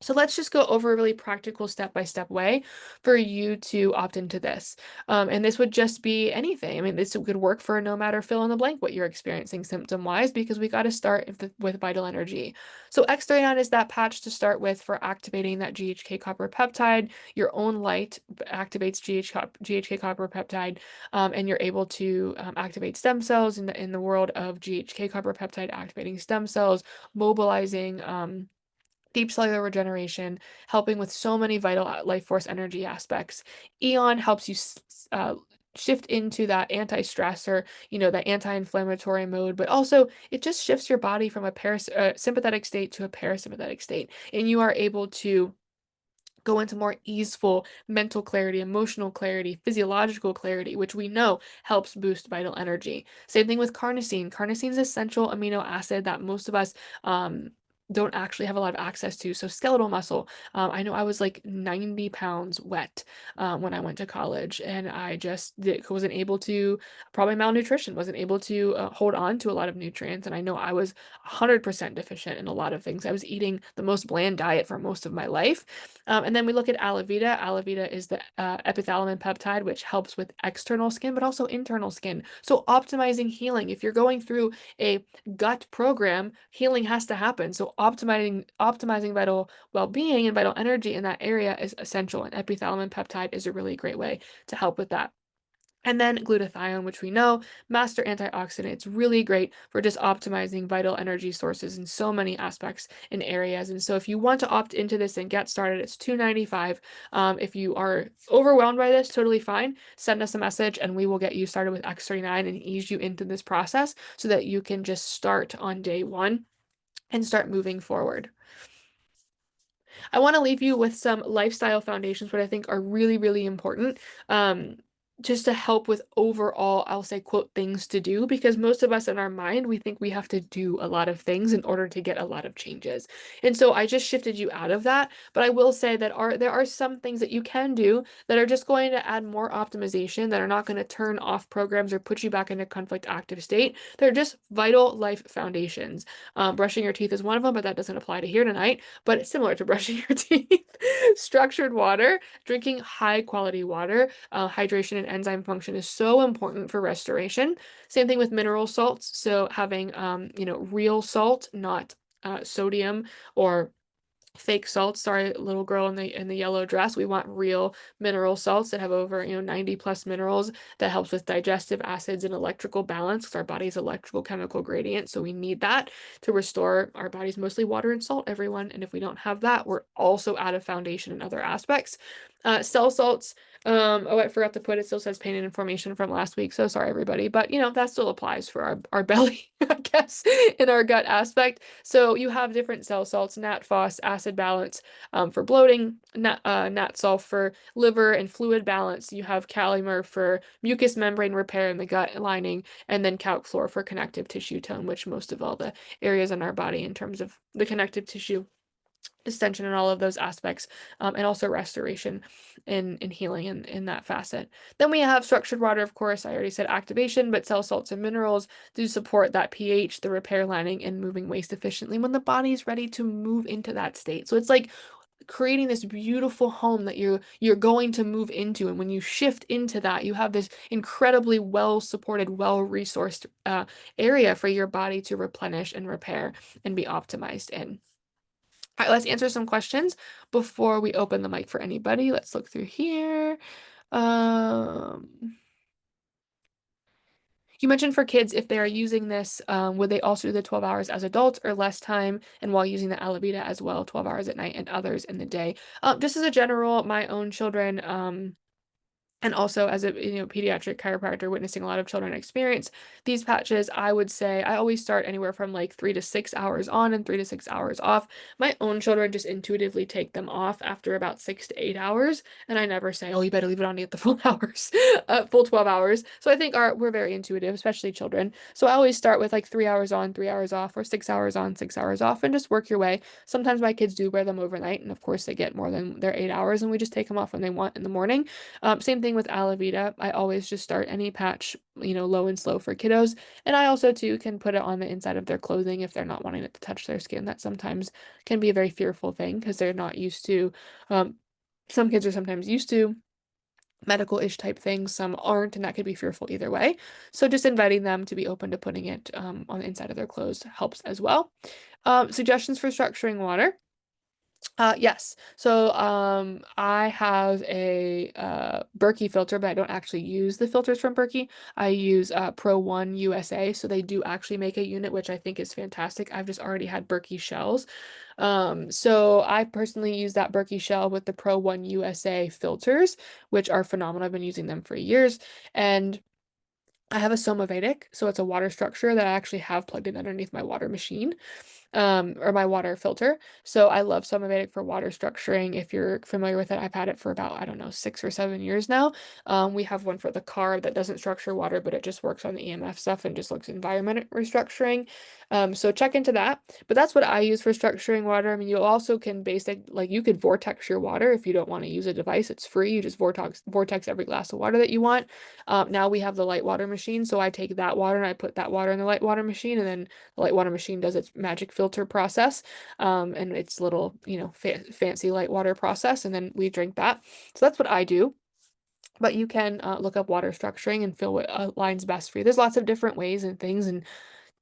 So let's just go over a really practical step-by-step way for you to opt into this. And this would just be anything. I mean, this could work for no matter fill in the blank what you're experiencing symptom-wise because we got to start with vital energy. So X39 is that patch to start with for activating that GHK copper peptide. Your own light activates GHK copper peptide, and you're able to activate stem cells in the world of GHK copper peptide activating stem cells, mobilizing deep cellular regeneration, helping with so many vital life force energy aspects. Eon helps you shift into that anti-stressor, that anti-inflammatory mode, but also it just shifts your body from a sympathetic state to a parasympathetic state, and you are able to go into more easeful mental clarity, emotional clarity, physiological clarity, which we know helps boost vital energy. Same thing with carnosine. Carnosine is an essential amino acid that most of us don't actually have a lot of access to. So skeletal muscle. I know I was like 90 pounds wet when I went to college, and I just wasn't able to, probably malnutrition, wasn't able to hold on to a lot of nutrients. And I know I was 100% deficient in a lot of things. I was eating the most bland diet for most of my life. And then we look at aloe vera. Aloe vera is the epithalamin peptide, which helps with external skin, but also internal skin. So optimizing healing. If you're going through a gut program, healing has to happen. So optimizing vital well-being and vital energy in that area is essential. And epithalamin peptide is a really great way to help with that. And then glutathione, which we know, master antioxidant. It's really great for just optimizing vital energy sources in so many aspects and areas. And so if you want to opt into this and get started, it's $2.95. If you are overwhelmed by this, totally fine. Send us a message and we will get you started with X39 and ease you into this process so that you can just start on day one and start moving forward. I want to leave you with some lifestyle foundations, what I think are really, really important. Just to help with overall, I'll say, quote, things to do, because most of us in our mind, we think we have to do a lot of things in order to get a lot of changes. And so I just shifted you out of that. But I will say that there are some things that you can do that are just going to add more optimization, that are not going to turn off programs or put you back into conflict active state. They're just vital life foundations. Brushing your teeth is one of them, but that doesn't apply to here tonight. But it's similar to brushing your teeth. Structured water, drinking high quality water, hydration and enzyme function is so important for restoration. Same thing with mineral salts. So having, real salt, not sodium or fake salts. Sorry, little girl in the yellow dress. We want real mineral salts that have over 90 plus minerals that helps with digestive acids and electrical balance because our body's electrical chemical gradient. So we need that to restore our body's mostly water and salt, everyone. And if we don't have that, we're also out of foundation in other aspects. Cell salts. Oh, I forgot to put it. Still says pain and inflammation from last week. So sorry, everybody. But that still applies for our belly, I guess, in our gut aspect. So you have different cell salts, nat phos, acid balance for bloating, nat sulf for liver and fluid balance. You have calimer for mucous membrane repair in the gut lining, and then calc fluor for connective tissue tone, which most of all the areas in our body in terms of the connective tissue distension and all of those aspects, and also restoration and healing in that facet. Then we have structured water, of course. I already said activation, but cell salts and minerals do support that pH, the repair lining, and moving waste efficiently when the body is ready to move into that state. So it's like creating this beautiful home that you're going to move into, and when you shift into that, you have this incredibly well supported, well resourced area for your body to replenish and repair and be optimized in. All right, let's answer some questions before we open the mic for anybody. Let's look through here. You mentioned for kids, if they are using this, would they also do the 12 hours as adults or less time, and while using the Alavita as well, 12 hours at night and others in the day? Just as a general, my own children, and also as a pediatric chiropractor witnessing a lot of children experience these patches, I would say I always start anywhere from like 3 to 6 hours on and 3 to 6 hours off. My own children just intuitively take them off after about 6 to 8 hours, and I never say, oh, you better leave it on to get the full hours, full 12 hours. So I think we're very intuitive, especially children. So I always start with like 3 hours on, 3 hours off, or 6 hours on, 6 hours off, and just work your way. Sometimes my kids do wear them overnight, and of course they get more than their 8 hours, and we just take them off when they want in the morning. Same thing with Alavita. I always just start any patch, low and slow for kiddos. And I also, too, can put it on the inside of their clothing if they're not wanting it to touch their skin. That sometimes can be a very fearful thing because they're not used to, some kids are sometimes used to medical-ish type things, some aren't, and that could be fearful either way. So just inviting them to be open to putting it on the inside of their clothes helps as well. Suggestions for structuring water. Yes. So I have a Berkey filter, but I don't actually use the filters from Berkey. I use Pro One USA, so they do actually make a unit, which I think is fantastic. I've just already had Berkey shells. So I personally use that Berkey shell with the Pro One USA filters, which are phenomenal. I've been using them for years. And I have a Somavedic, so it's a water structure that I actually have plugged in underneath my water machine, or my water filter. So I love Somavedic for water structuring. If you're familiar with it, I've had it for about, I don't know, 6 or 7 years now. We have one for the car that doesn't structure water, but it just works on the EMF stuff and just looks environment restructuring. So check into that. But that's what I use for structuring water. I mean, you also can you could vortex your water if you don't want to use a device. It's free. You just vortex every glass of water that you want. Now we have the light water machine, so I take that water and I put that water in the light water machine, and then the light water machine does its magic filter process, and its little, fancy light water process, and then we drink that. So that's what I do. But you can look up water structuring and feel what aligns best for you. There's lots of different ways and things and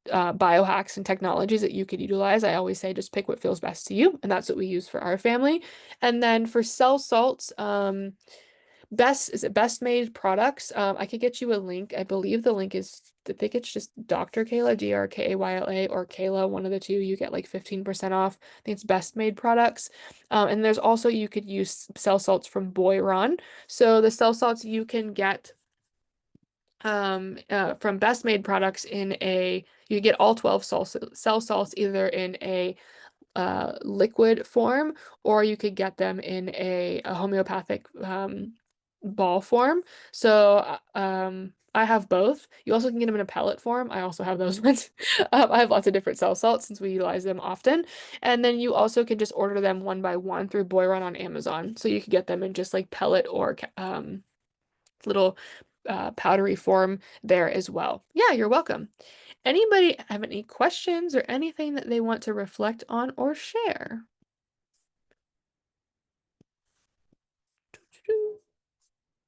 biohacks and technologies that you could utilize. I always say just pick what feels best to you, and that's what we use for our family. And then for cell salts, Best Made Products. I could get you a link. I believe the link is, I think it's just Dr. Kayla, DrKayla, or Kayla, one of the two. You get like 15% off. I think it's Best Made Products. And there's also, you could use cell salts from Boiron. So the cell salts you can get from Best Made Products in a, you get all 12 cell salts either in a liquid form, or you could get them in a homeopathic ball form. So I have both. You also can get them in a pellet form. I also have those ones. I have lots of different cell salts since we utilize them often. And then you also can just order them one by one through Boiron on Amazon. So you could get them in just like pellet or little powdery form there as well. Yeah, you're welcome. Anybody have any questions or anything that they want to reflect on or share?